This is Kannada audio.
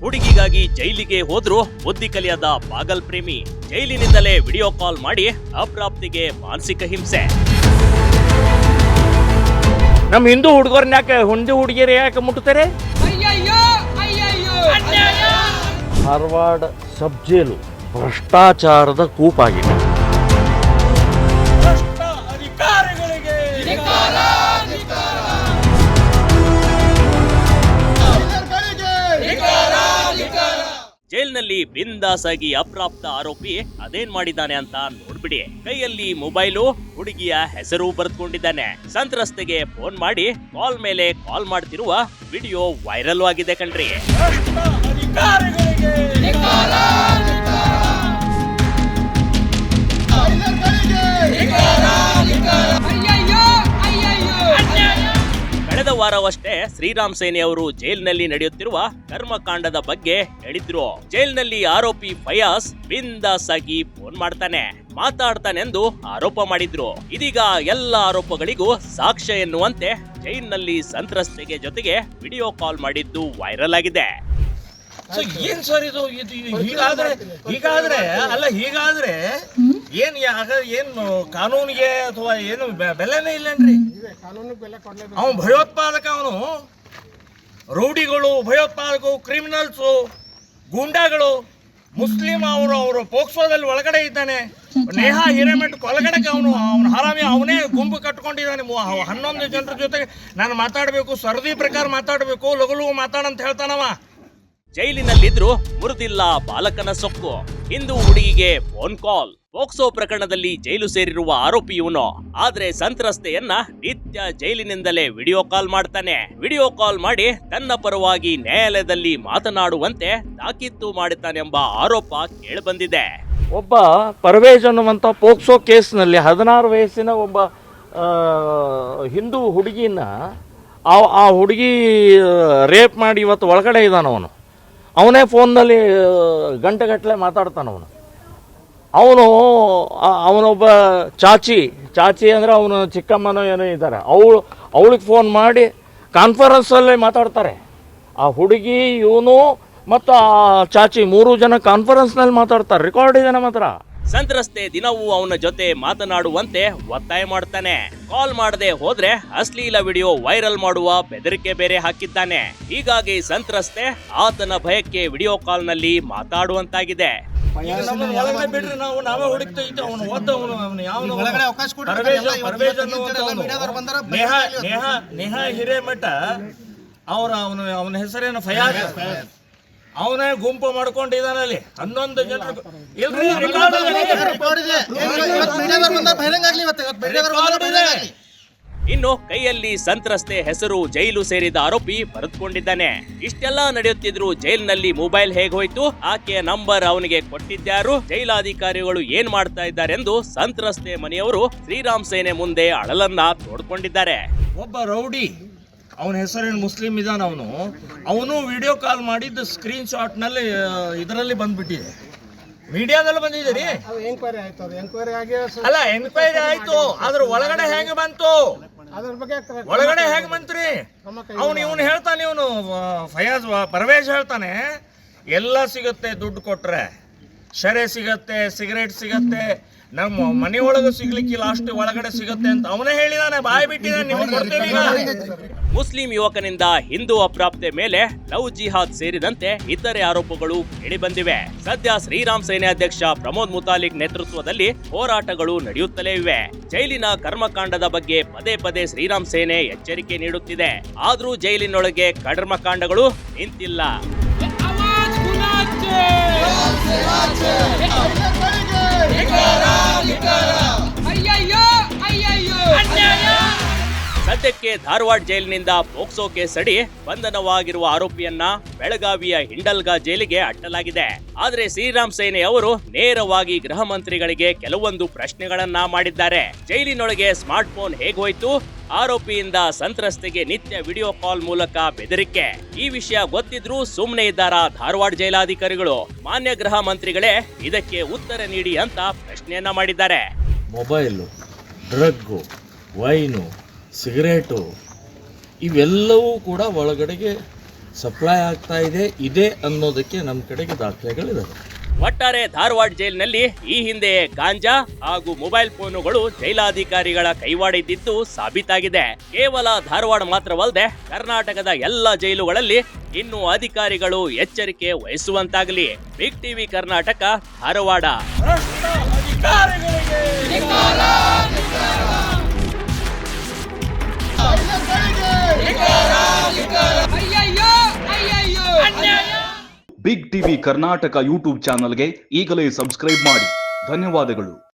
ಹುಡುಗಿಗಾಗಿ ಜೈಲಿಗೆ ಹೋದ್ರು ಬುದ್ಧಿ ಕಲಿಯದ ಪಾಗಲ್ ಪ್ರೇಮಿ. ಜೈಲಿನಿಂದಲೇ ವಿಡಿಯೋ ಕಾಲ್ ಮಾಡಿ ಅಪ್ರಾಪ್ತಿಗೆ ಮಾನಸಿಕ ಹಿಂಸೆ. ನಮ್ಮ ಹಿಂದೂ ಹುಡುಗರನ್ನ ಯಾಕೆ ಹಿಂದೂ ಹುಡುಗಿಯರು ಯಾಕೆ ಮುಟ್ತಾರೆ? ಧಾರವಾಡ ಸಬ್ ಜೈಲು ಭ್ರಷ್ಟಾಚಾರದ ಕೂಪಾಗಿದೆ. ಜೈಲಿನಲ್ಲಿ ಬಿಂದಾಸ್ ಆಗಿ ಅಪ್ರಾಪ್ತ ಆರೋಪಿ ಅದೇನ್ ಮಾಡಿದ್ದಾನೆ ಅಂತ ನೋಡ್ಬಿಡಿ. ಕೈಯಲ್ಲಿ ಮೊಬೈಲು, ಹುಡುಗಿಯ ಹೆಸರು ಬರೆದುಕೊಂಡಿದ್ದಾನೆ. ಸಂತ್ರಸ್ತೆಗೆ ಫೋನ್ ಮಾಡಿ ಕಾಲ್ ಮೇಲೆ ಕಾಲ್ ಮಾಡ್ತಿರುವ ವಿಡಿಯೋ ವೈರಲ್ ಆಗಿದೆ ಕಣ್ರಿ. ಕಳೆದ ವಾರವಷ್ಟೇ ಶ್ರೀರಾಮ್ ಸೇನೆ ಅವರು ಜೈಲಿನಲ್ಲಿ ನಡೆಯುತ್ತಿರುವ ಕರ್ಮಕಾಂಡದ ಬಗ್ಗೆ ಹೇಳಿದ್ರು. ಜೈಲಿನಲ್ಲಿ ಆರೋಪಿ ಫಯಾಜ್ ಬಿಂದಾಸ್ ಆಗಿ ಫೋನ್ ಮಾತಾಡ್ತಾನೆಂದು ಆರೋಪ ಮಾಡಿದ್ರು. ಇದೀಗ ಎಲ್ಲ ಆರೋಪಗಳಿಗೂ ಸಾಕ್ಷ್ಯ ಎನ್ನುವಂತೆ ಜೈಲಿನಲ್ಲಿ ಸಂತ್ರಸ್ತೆಗೆ ಜೊತೆಗೆ ವಿಡಿಯೋ ಕಾಲ್ ಮಾಡಿದ್ದು ವೈರಲ್ ಆಗಿದೆ. ಏನ್ ಸರ್ ಇದು? ಹೀಗಾದ್ರೆ ಏನು ಕಾನೂನಿಗೆ ಅಥವಾ ಏನು ಬೆಲೆನೇ ಇಲ್ಲನ್ರಿ? ಅವನು ಭಯೋತ್ಪಾದಕ, ಅವನು ರೌಡಿಗಳು, ಭಯೋತ್ಪಾದಕರು, ಕ್ರಿಮಿನಲ್ಸು, ಗೂಂಡಾಗಳು, ಮುಸ್ಲಿಂ ಅವರು ಪೋಕ್ಸೋದಲ್ಲಿ ಒಳಗಡೆ ಇದ್ದಾನೆ. ನೇಹಾ ಹಿರೇಮಠ್ ಒಳಗಡೆ ಅವನು ಹರಾಮಿ, ಅವನೇ ಗುಂಪು ಕಟ್ಕೊಂಡಿದ್ದಾನೆ. 11 ಜನರ ಜೊತೆಗೆ ನಾನು ಮಾತಾಡಬೇಕು, ಸರದಿ ಪ್ರಕಾರ ಮಾತಾಡಬೇಕು, ಲಘು ಮಾತಾಡಂತ ಹೇಳ್ತಾನವ. ಜೈಲಿನಲ್ಲಿದ್ರು ಮುರಿದಿಲ್ಲ ಬಾಲಕನ ಸೊಕ್ಕು. ಹಿಂದೂ ಹುಡುಗಿಗೆ ಫೋನ್ ಕಾಲ್. ಪೋಕ್ಸೋ ಪ್ರಕರಣದಲ್ಲಿ ಜೈಲು ಸೇರಿರುವ ಆರೋಪಿ ಇವನು. ಆದ್ರೆ ಸಂತ್ರಸ್ತೆಯನ್ನ ನಿತ್ಯ ಜೈಲಿನಿಂದಲೇ ವಿಡಿಯೋ ಕಾಲ್ ಮಾಡ್ತಾನೆ. ವಿಡಿಯೋ ಕಾಲ್ ಮಾಡಿ ತನ್ನ ಪರವಾಗಿ ನ್ಯಾಯಾಲಯದಲ್ಲಿ ಮಾತನಾಡುವಂತೆ ತಾಕೀತು ಮಾಡುತ್ತಾನೆಂಬ ಆರೋಪ ಕೇಳಿಬಂದಿದೆ. ಒಬ್ಬ ಪರ್ವೇಜ್ ಅನ್ನುವಂಥ ಪೋಕ್ಸೋ ಕೇಸ್ನಲ್ಲಿ 16 ವಯಸ್ಸಿನ ಒಬ್ಬ ಹಿಂದೂ ಹುಡುಗಿನ ಆ ಹುಡುಗಿ ರೇಪ್ ಮಾಡಿ ಇವತ್ತು ಒಳಗಡೆ ಇದ್ದಾನವನು. ಅವನೇ ಫೋನ್ನಲ್ಲಿ ಗಂಟೆಗಟ್ಟಲೆ ಮಾತಾಡ್ತಾನವನು. ಅವನೊಬ್ಬ ಚಾಚಿ ಅಂದರೆ ಅವನು ಚಿಕ್ಕಮ್ಮನೋ ಏನೋ ಇದ್ದಾರೆ, ಅವಳಿಗೆ ಫೋನ್ ಮಾಡಿ ಕಾನ್ಫರೆನ್ಸಲ್ಲೇ ಮಾತಾಡ್ತಾರೆ. ಆ ಹುಡುಗಿ, ಇವನು ಮತ್ತು ಆ ಚಾಚಿ 3 ಜನ ಕಾನ್ಫರೆನ್ಸ್ನಲ್ಲಿ ಮಾತಾಡ್ತಾರೆ. ರೆಕಾರ್ಡ್ ಇದೆ ನಮ್ಮ ಹತ್ರ. ಸಂತ್ರಸ್ತೆ ದಿನವೂ ಅವನ ಜೊತೆ ಮಾತನಾಡುವಂತೆ ಒತ್ತಾಯ ಮಾಡ್ತಾನೆ. ಕಾಲ್ ಮಾಡದೆ ಹೋದ್ರೆ ಅಶ್ಲೀಲ ವಿಡಿಯೋ ವೈರಲ್ ಮಾಡುವ ಬೆದರಿಕೆ ಬೇರೆ ಹಾಕಿದ್ದಾನೆ. ಹೀಗಾಗಿ ಸಂತ್ರಸ್ತೆ ಆತನ ಭಯಕ್ಕೆ ವಿಡಿಯೋ ಕಾಲ್ ನಲ್ಲಿ ಮಾತಾಡುವಂತಾಗಿದೆ. ನೇಹಾ ಹಿರೇಮಠ ಅವನ ಹೆಸರೇನು ಫಯಾಜ್, ಅವನೇ ಗುಂಪು ಮಾಡ್ಕೊಂಡಿದ್ದಾನಲ್ಲಿ 11 ಜನರು. ಇನ್ನು ಕೈಯಲ್ಲಿ ಸಂತ್ರಸ್ತೆ ಹೆಸರು ಜೈಲು ಸೇರಿದ ಆರೋಪಿ ಬರೆದುಕೊಂಡಿದ್ದಾನೆ. ಇಷ್ಟೆಲ್ಲ ನಡೆಯುತ್ತಿದ್ರು ಜೈಲಿನಲ್ಲಿ ಮೊಬೈಲ್ ಹೇಗೋಯ್ತು, ಆಕೆಯ ನಂಬರ್ ಅವನಿಗೆ ಕೊಟ್ಟಿದ್ಯಾರು, ಜೈಲಾಧಿಕಾರಿಗಳು ಏನ್ ಮಾಡ್ತಾ ಇದ್ದಾರೆಂದು ಸಂತ್ರಸ್ತೆ ಮನೆಯವರು ಶ್ರೀರಾಮ್ ಸೇನೆ ಮುಂದೆ ಅಳಲನ್ನ ತೋಡ್ಕೊಂಡಿದ್ದಾರೆ. ಒಬ್ಬ ರೌಡಿ, ಅವನ ಹೆಸರೇನು ಮುಸ್ಲಿಂ ಇದ್ದಾನ, ಅವನು ವಿಡಿಯೋ ಕಾಲ್ ಮಾಡಿದ್ದು ಸ್ಕ್ರೀನ್ ಶಾಟ್ ನಲ್ಲಿ ಇದರಲ್ಲಿ ಬಂದ್ಬಿಟ್ಟಿದೆ, ಮೀಡಿಯಾದಲ್ಲಿ ಬಂದಿದ್ದೀರಿ. ಅಲ್ಲ, ಎಂಕ್ವೈರಿ ಆಯ್ತು, ಅದ್ರ ಒಳಗಡೆ ಹೇಗೆ ಬಂತು? ಒಳಗಡೆ ಹೇಗೆ ಬಂತ್ರಿ? ಇವನು ಹೇಳ್ತಾನೆ, ಇವನು ಫಯಾಜ್ ಪರ್ವೇಜ್ ಹೇಳ್ತಾನೆ, ಎಲ್ಲ ಸಿಗುತ್ತೆ ದುಡ್ಡು ಕೊಟ್ರೆ, ಶರೆ ಸಿಗತ್ತೆ, ಸಿಗರೇಟ್ ಸಿಗತ್ತೆ, ನಮ್ಮ ಮನೆಯೊಳಗೆ ಸಿಗ್ಲಿಕ್ಕಿಲ್ಲ, ಅಷ್ಟು ಒಳಗಡೆ ಸಿಗುತ್ತೆ ಅಂತ ಅವನೇ ಹೇಳಿದಾನೆ, ಬಾಯ್ ಬಿಟ್ಟಿದ್ದಾನೆ. ಮುಸ್ಲಿಂ ಯುವಕನಿಂದ ಹಿಂದೂ ಅಪ್ರಾಪ್ತೆ ಮೇಲೆ ಲವ್ ಜಿಹಾದ್ ಸೇರಿದಂತೆ ಇತರೆ ಆರೋಪಗಳು ಕೇಳಿಬಂದಿವೆ. ಸದ್ಯ ಶ್ರೀರಾಮ್ ಸೇನೆ ಅಧ್ಯಕ್ಷ ಪ್ರಮೋದ್ ಮುತಾಲಿಕ್ ನೇತೃತ್ವದಲ್ಲಿ ಹೋರಾಟಗಳು ನಡೆಯುತ್ತಲೇ ಇವೆ. ಜೈಲಿನ ಕರ್ಮಕಾಂಡದ ಬಗ್ಗೆ ಪದೇ ಪದೇ ಶ್ರೀರಾಮ್ ಸೇನೆ ಎಚ್ಚರಿಕೆ ನೀಡುತ್ತಿದೆ. ಆದ್ರೂ ಜೈಲಿನೊಳಗೆ ಕರ್ಮಕಾಂಡಗಳು ನಿಂತಿಲ್ಲ. ಸದ್ಯಕ್ಕೆ ಧಾರವಾಡ ಜೈಲಿನಿಂದ ಪೋಕ್ಸೋ ಕೇಸ್ ಅಡಿ ಬಂಧನವಾಗಿರುವ ಆರೋಪಿಯನ್ನ ಬೆಳಗಾವಿಯ ಹಿಂಡಲ್ಗಾ ಜೈಲಿಗೆ ಅಟ್ಟಲಾಗಿದೆ. ಆದ್ರೆ ಶ್ರೀರಾಮ್ ಸೇನೆ ಅವರು ನೇರವಾಗಿ ಗೃಹ ಮಂತ್ರಿಗಳಿಗೆ ಕೆಲವೊಂದು ಪ್ರಶ್ನೆಗಳನ್ನ ಮಾಡಿದ್ದಾರೆ. ಜೈಲಿನೊಳಗೆ ಸ್ಮಾರ್ಟ್ ಫೋನ್ ಹೇಗೋಯ್ತು, ಆರೋಪಿಯಿಂದ ಸಂತ್ರಸ್ತೆಗೆ ನಿತ್ಯ ವಿಡಿಯೋ ಕಾಲ್ ಮೂಲಕ ಬೆದರಿಕೆ, ಈ ವಿಷಯ ಗೊತ್ತಿದ್ರೂ ಸುಮ್ಮನೆ ಇದ್ದಾರ ಧಾರವಾಡ ಜೈಲಾಧಿಕಾರಿಗಳು? ಮಾನ್ಯ ಗೃಹ ಮಂತ್ರಿಗಳೇ ಇದಕ್ಕೆ ಉತ್ತರ ನೀಡಿ ಅಂತ ಪ್ರಶ್ನೆಯನ್ನ ಮಾಡಿದ್ದಾರೆ. ಮೊಬೈಲು, ಡ್ರಗ್ಗು, ವೈನು, ಸಿಗರೇಟು ಇವೆಲ್ಲವೂ ಕೂಡ ಒಳಗಡೆಗೆ ಸಪ್ಲೈ ಆಗ್ತಾ ಇದೆ ಅನ್ನೋದಕ್ಕೆ ನಮ್ಮ ಕಡೆಗೆ ದಾಖಲೆಗಳಿದಾವೆ. ಒಟ್ಟಾರೆ ಧಾರವಾಡ ಜೈಲಿನಲ್ಲಿ ಈ ಹಿಂದೆ ಗಾಂಜಾ ಹಾಗೂ ಮೊಬೈಲ್ ಫೋನುಗಳು ಜೈಲಾಧಿಕಾರಿಗಳ ಕೈವಾಡಿದ್ದು ಸಾಬೀತಾಗಿದೆ. ಕೇವಲ ಧಾರವಾಡ ಮಾತ್ರವಲ್ಲದೆ ಕರ್ನಾಟಕದ ಎಲ್ಲ ಜೈಲುಗಳಲ್ಲಿ ಇನ್ನು ಅಧಿಕಾರಿಗಳು ಎಚ್ಚರಿಕೆ ವಹಿಸುವಂತಾಗಲಿ. Big TV Karnataka, Dharwad. Big TV Karnataka YouTube ಚಾನಲ್ಗೆ ಈಗಲೇ ಸಬ್ಸ್ಕ್ರೈಬ್ ಮಾಡಿ. ಧನ್ಯವಾದಗಳು.